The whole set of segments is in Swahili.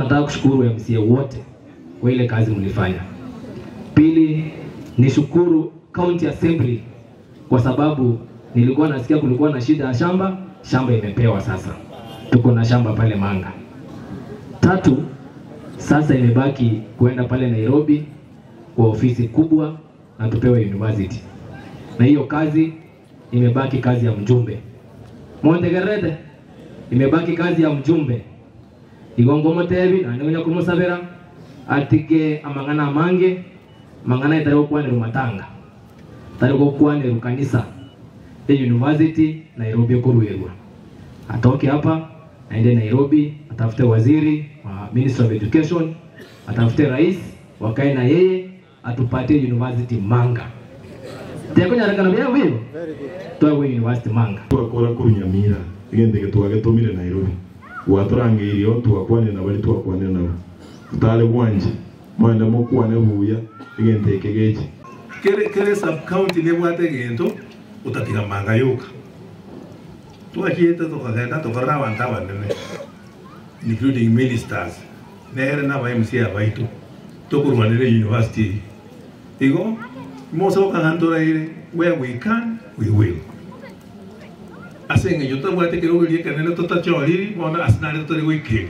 Nataka kushukuru MCA wote kwa ile kazi mlifanya. Pili, nishukuru County Assembly kwa sababu nilikuwa nasikia kulikuwa na shida ya shamba imepewa sasa. Tuko na shamba pale Manga. Tatu, sasa imebaki kuenda pale Nairobi kwa ofisi kubwa na tupewe university. Na hiyo kazi imebaki kazi ya mjumbe. Montegerede imebaki kazi ya mjumbe. Igongo Motebi na nyonya kumusabira atike amangana mange mangana itaro kwa ni Matanga. Tariko kwa ni kanisa the university Nairobi kuruerwa. Atoke hapa aende Nairobi atafute waziri wa Minister of Education, atafute rais wakae na yeye atupatie university Manga. Teko nyaraka na bia wewe. Very good. Toa university Manga. Twakora kurunyamira igende getwage tumire Nairobi. Waturangirio twakwane na bali twakwane nabo. Utale bwanje mwenda mukwane buya igende kegeje. Kere sub county ne bwate gento utatiga Manga yoka. Tuakieta tukagenda tukara wantaba nene. Including ministers. Nere na ba MCA baitu. Tokurwanire university. Digo moso kangandora ile where we can we will. Asenga yote bwate kero gili kanene tutachori bona asnare tutari wiki.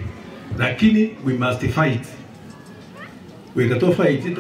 Lakini we must fight. We got to fight it.